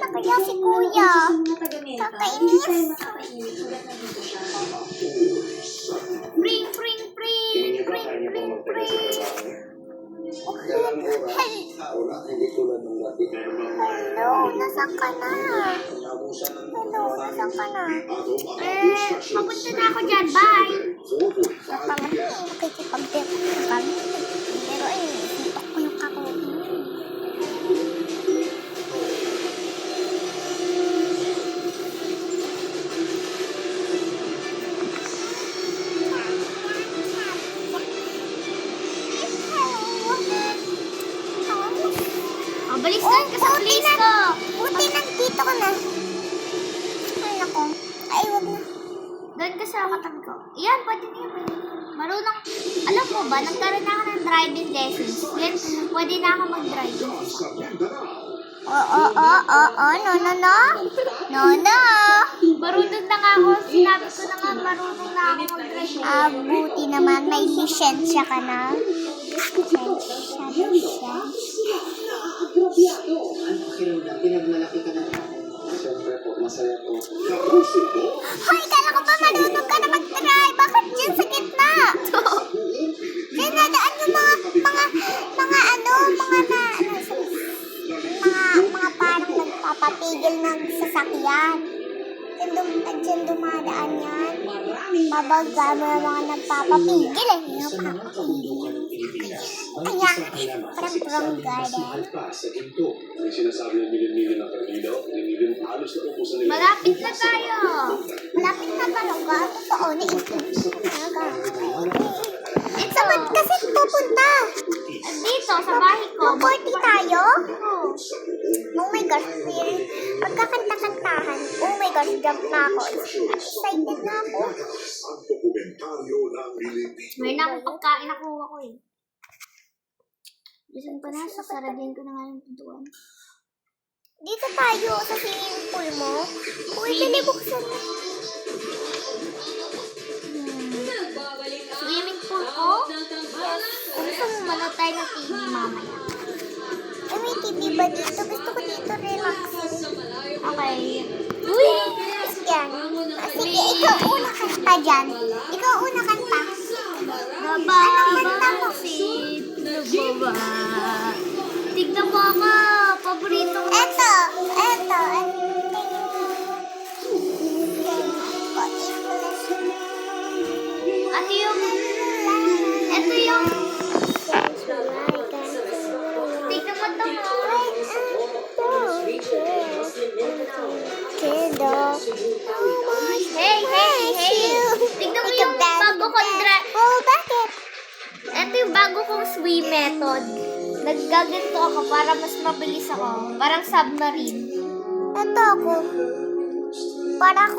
kaya si kuya? Kakainis. Pring, pring, pring. Pring, pring, pring. Hello, nasaan ka na? Hello, nasaan ka na? Papunta na ako dyan, bye! Nakikipag-date kami. Pero suntok ko yung kakao. Balis doon ka sa place ko. Buti nandito ka na. Ay, nako. Ay, wag na. Doon ka sa katabi ko. Yan, pwede na yun. Marunong. Alam mo ba, nagkaroon na ako ng driving lessons. Yan, pwede na ako mag-drive. No. Marunong na nga ako. Sinabi ko na nga, marunong na ako mag-drive. Buti naman, may lisensya ka na. Lisensya. Ano pakiramdam? Pinagmalaki ka na tayo. Siyempre po, masaya po. Hoy, kala ko ba marunong ka na mag-try? Bakit dyan sa gitna? Diyan nadaan yung mga parang nagpapapigil ng sasakyan. Diyan dumadaan yan. Mabaga mo yung mga nagpapapigil eh. Kaya, parang wrong garden. Malapit na tayo. Malapit na talaga. Totoo na ito. Saan kasi pupunta? Dito, sa bahay ko. Party tayo? Oh my gosh. Magkakanta-kantahan. Oh my gosh, jump na ako. Excited na ako. May na akong pagkain nakuha ko eh. Diyan pa na, sasaragin ko na nga yung pintuan. Dito tayo sa swimming pool mo. Uy, binibuksan na. Swimming pool ko? Yes. Gusto mo manood tayo ng TV mamaya. Eh, may TV ba dito? Gusto ko dito relax. Okay. Uy! Yan. Sige, ikaw una kanta dyan. Ikaw una kanta. Anong kanta mo? Nababa. Tignan mo ako. Paborito ko. Eto. Ito yung tignan mo ito mo. Hey. Tignan mo yung bago kong bakit? Ito yung bago kong swim method. Naggaganto ako para mas mabilis ako. Parang submarine. Ito ako. Parang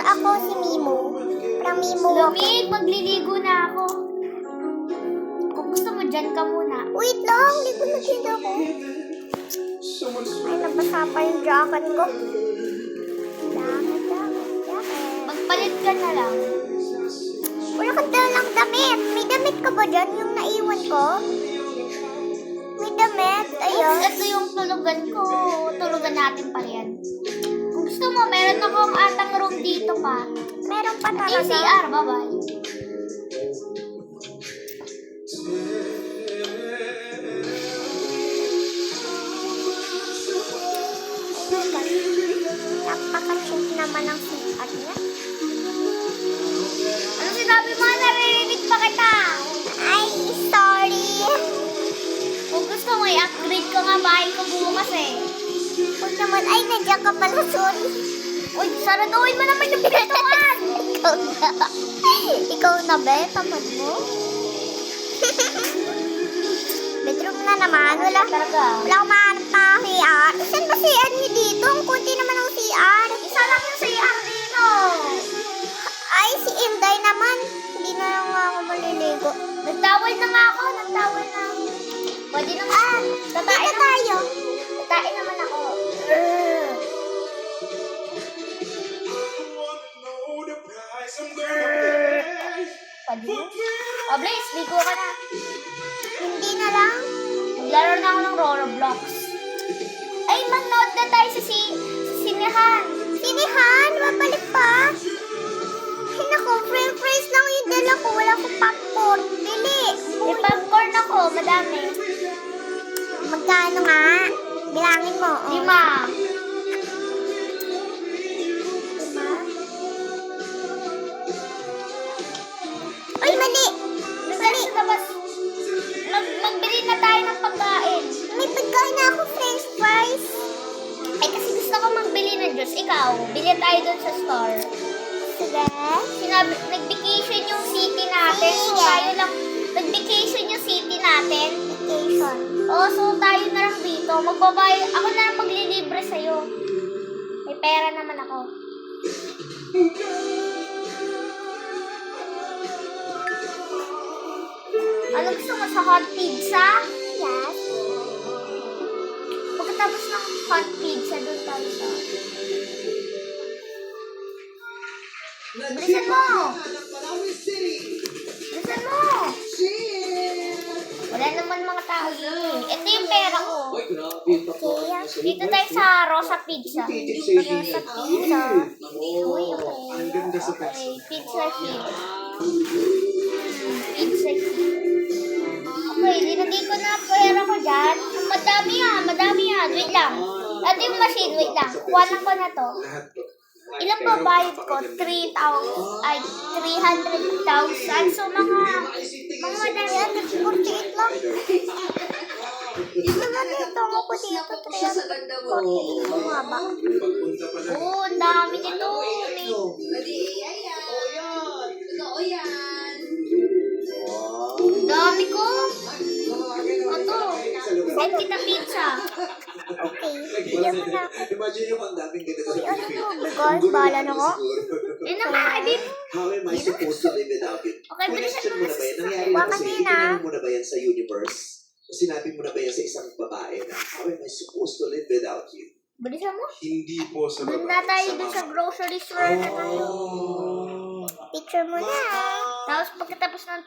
ako si Mimo. Parang Mimo ako. Lumig, magliligo na ako. Kung gusto mo, dyan ka muna. Wait lang, ligo na din ako. Ay, nabasa pa yung jacket ko. Jacket. Magpalit ka na lang. Wala ka dalang damit. May damit ka ba dyan? Yung naiwan ko? May damit. Ayun. Ito yung tulugan ko. Tulugan natin pa yan. Kung gusto mo, meron akong atang room dito pa. Meron pa talaga. ACR, bye-bye. Napaka-cute naman ang CR niya. Ano sinabi mo? Naririnig pa kita. Ay, sorry. Kung gusto mo, i-upgrade ko nga bahay ko bukas eh. Huwag naman, ay, nandiyan ka pala, sorry. Uy, saraduhin mo naman yung pintuan. Ikaw na, be? Tamad mo? Bedroom na naman. Wala akong mahanap na CR. Saan ba CR niyo dito? Ang kunti naman ang CR. Isa lang yung CR dito. Ay, si Inday naman. Hindi na lang ako maliligo. Nagtawal na nga ako. Pwede naman. Tatae tayo. Tatae naman ako. Pwede mo? Oh, Blaze, ligo ka na. Hindi na lang. Naglaro na ako ng Roblox. Ay, babalik pa. Ay, naku, french fries lang yung dala ko. Wala akong popcorn. Dili. May popcorn ako, madami. Magkano nga? Bilangin mo. 5. 5? Ay, mali. Mali. Magbili na tayo ng pagkain. May pagkain na ako, french fries. Ay, kasi gusto ko magbili ng juice. Ikaw, bili tayo dun sa store. Sige. Nag-vacation yung city natin. So, tayo lang, nag-vacation yung city natin. Vacation. Oo, so tayo na lang dito. Magbabayad, ako na lang maglilibre sa'yo. May pera naman ako. Ano gusto mo sa hot pizza? Yes. Pagkatapos ng hot pizza, doon tayo sa... Bilisan mo! Bilisan mo! Wala naman mga tao dito eh. Ito yung pera ko. Okay. Dito tayo sa Rosa Pizza. Rosa Pizza. Uy, okay. Okay, pizza here. Pizza here. Okay, dinagay ko na pera ko dyan. Madami yan. Wait lang. Ito yung machine, wait lang. Kuha lang ko na to. Ilang ba bayad ko? 300,000. So, mga madami. 48 lang. Dito na dito. Ako dito. 348. Mga ba? Oo, ang dami dito. Dami ko. Ito. Send kita pizza. Okay. Bigyan mo na ako. Imagine yung ang daming ganito sa Ano mo? Because bahala na ko. Yun na nga, Adit. How am I supposed to live without it? Okay, bilisan mo na. Nangyari na kasi, itinanong mo na ba yan sa universe? O sinabi mo na ba yan sa isang babae na, how am I supposed to live without you? Bilisan mo. Hindi po sa Doon na tayo dun sa grocery store na tayo. Picture mo na. Tapos pagkatapos ng...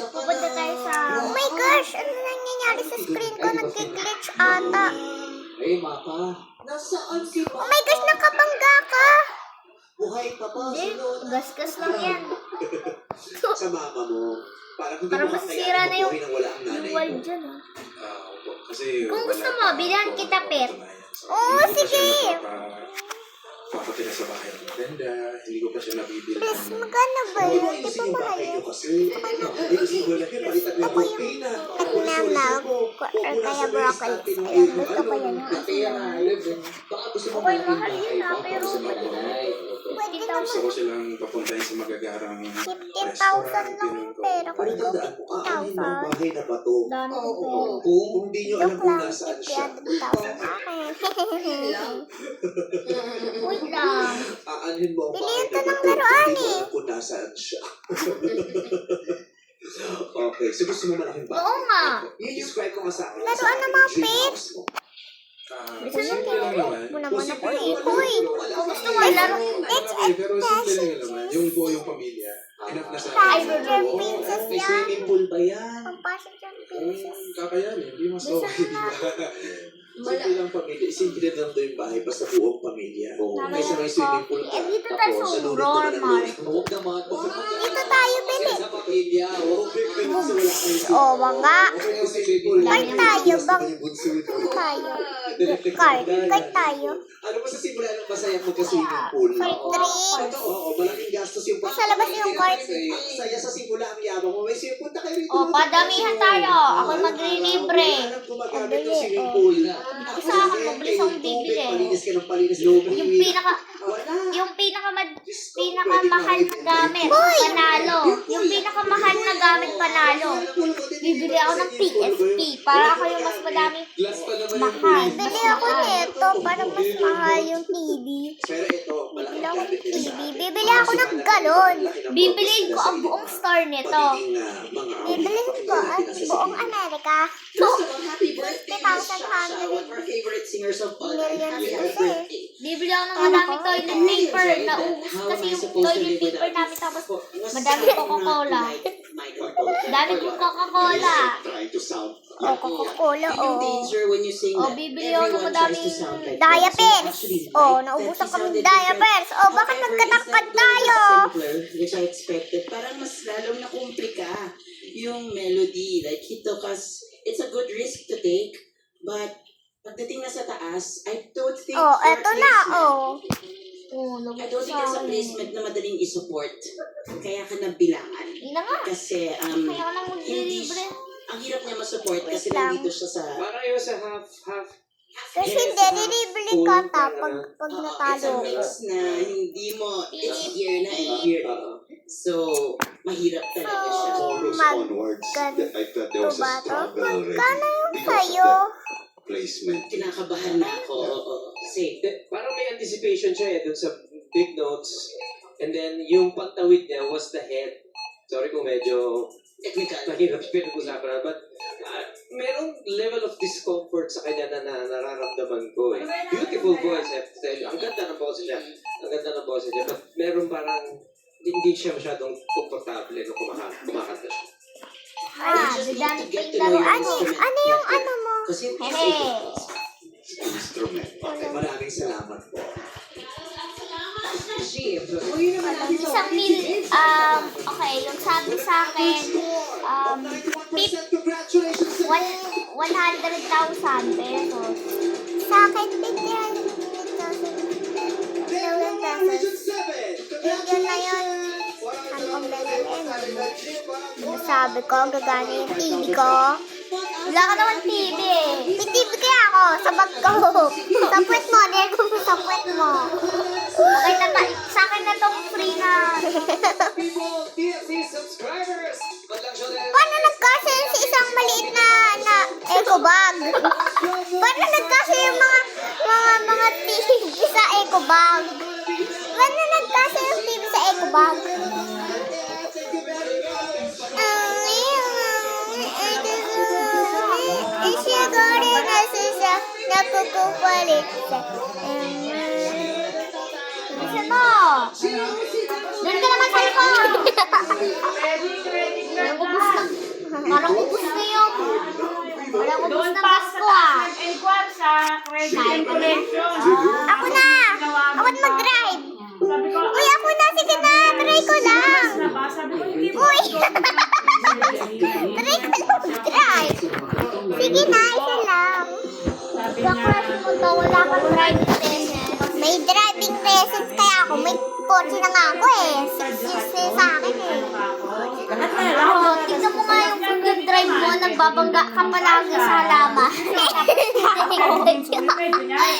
Pupunta tayo sa... Oh my gosh! Ano nangyayari sa screen ko? Nag-glitch ata. Hey, Mapa. Nasaan si Papa? Oh my gosh! Nakabangga ka! Buhay pa ba? Hindi. Gasgas lang yan. Sa mama mo. Parang Parang masisira na yung wall dyan. Opo. Kasi Kung gusto wala mo, bilhan po kita, Pet. patunayan sa Oo, akin. Hindi ko pa sige. siya napapatira sa bahay ng tenda. Hindi ko pa siya nabibili. Please, magkano ba yun? Di ba mahal yun? Or kaya broccoli. Ayan, gusto ko yan. Okay, mahal yun ha, pero pwede naman. Gusto ko silang papuntahin sa magagarang 15,000 restaurant. lang yung pera ko. Pero tandaan mo, aanin ng 50,000. bahay na ba to? Dami ko pera. Kung hindi nyo alam Joke kung lang, nasaan siya, 50,000 akin. Wait lang. aanin mo ang Piliin bahay to na ng ba to? laruan Hindi eh. ko alam kung nasaan siya. Okay, so gusto mo malaking bahay? Oo nga. I-describe ko nga sa akin. Laruan ng mga Dream pet. house mo. Bisa mo Simple lang naman. mo naman ako eh. Uy, kung gusto mo laro, let's Pero simple lang naman. Yung buong pamilya. Enough na sa Passenger Oo, princess may yan. swimming pool ba yan? Ang passenger princess. Kakayanin. Hindi mas Bisa okay. mo na. Simple lang pamilya. Simple lang to yung bahay basta buong pamilya. Tama May sa may yan, swimming pool coffee. Eh, dito tayo sa Tapos, Aurora nalulit Mall. naman ang lulit. Huwag naman. Dito tayo, Bili. Sa pamilya. Okay, pero sa wala kayo. Oh, mga. Okay, yung swimming pool. Card tayo, bang? Yung bunso ito. Tayo. Card tayo. Ano ba sa simula ng masaya magka-swimming pool? Fight trip. Totoo, oo, malaking gastos yung Nasa labas yung card. Saya sa simula ang yabang mo. May swimming punta kayo rito. Oh, padamihan tayo. Ako maglilibre. Gumagamit ng swimming pool. Isa ako, mabilis akong bibili. Palinis ka ng palinis. Yung pinakamahal na gamit, panalo. Yung pinakamahal na gamit, panalo. Bibili ako ng PSP para ako yung mas madaming mahal. Bibili ako nito para mas mahal yung TV. Pero ito, Bibili ako ng TV. Bibili ako ng galon. Bibiliin ko ang buong store nito. Bibiliin ko ang buong Amerika. Happy birthday, Miss Shasha, one of our favorite singers of all time. Millions Happy kasi. birthday. Bibili ako ng madaming toilet paper. Naubos kasi yung toilet paper namin. Tapos madaming Coca-Cola. Dami kong Coca-Cola. Oh, Coca-Cola, Yung danger when you sing that, bibili ako ng everyone madaming tries to sound like diapers. Actually, Naubusan that kami sounded diapers. different. Bakit However, nagkatakad is that tayo? simpler, which I expected. Parang mas lalong nakumplika yung melody. Like, he took us, it's a good risk to take, but pagdating na sa taas, I don't think Eto na, I don't think it's a placement na madaling isupport. Kaya ka nabilangan. Hindi na nga. Kasi, Kaya ko lang hindi maglilibre. ang hirap niya masupport kasi Wait lang. nandito siya sa Parang yun sa half. Kasi hindi, nilibre ka pag it's a natalo. mix na hindi mo, it's here na and here. So, mahirap talaga siya. Chorus Mag- onwards, gan- I thought there was a Diba to? struggle already. Magkano yung because of sa'yo? the placement. Kinakabahan na ako. Oo. Kasi, Parang may anticipation siya dun sa big notes. And then, yung pagtawid niya was the head. Sorry kung medyo technical. mahirap pinag-usapan. But, merong level of discomfort sa kanya na nararamdaman ko eh. Beautiful voice, I have to tell you. Ang ganda ng boses niya. But meron parang hindi siya masyadong komportable nung kumakanta siya. Dami pa yung laruan eh. Ano yung ano mo? Kasi, Instrument. Okay, maraming salamat po. Isang okay, yung sabi sa akin, 100,000 pesos. Sa akin, 50,000 yun na yun. Hanggang sabi ko, gagana yung TV ko. Wala ka naman TV eh. May TV kaya ako, sa bag ko. Sa puwet mo, nilagay ko sa puwet mo. Okay, sa akin na tong free na. Paano nagkasya yun sa isang maliit na eco bag? Paano nagkasya yung mga TV sa eco bag? Paano nagkasya yung TV sa eco bag? Isiguro na siya nakukupalit sa Bisa mo! Doon ka naman sa likod! Parang ubus na yung... Parang ubus na Pasko ah! Sabi ko na! Ako na! Ako na mag-drive! Uy, ako na! Sige na! Try ko lang! Uy! Try ko lang mag-drive! Sige na! Isa lang! Baklas mo to, wala kang driving license. May driving license kaya ako. May kotse na nga ako eh. 6 sa akin eh. Tignan mo nga yung drive mo, nagbabangga ka palagi sa halaman.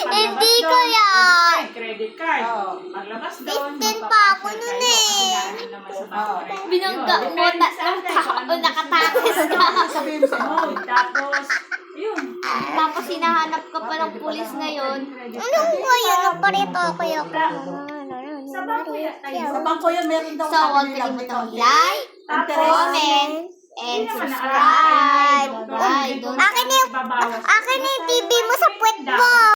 Hindi ko yan. Credit card. Paglabas doon. 15 pa ako nun eh. Binangga mo, tatlong tao, nakatakas ka. Tapos, yun. Tapos hinahanap ka pa ng pulis ngayon. Anong ko yun? Naparito ako yung Sa bangko yan. Sa bangko yan, meron daw So, huwag kalimutan mag-like, comment, and subscribe. Akin na yung TV mo sa puwet mo.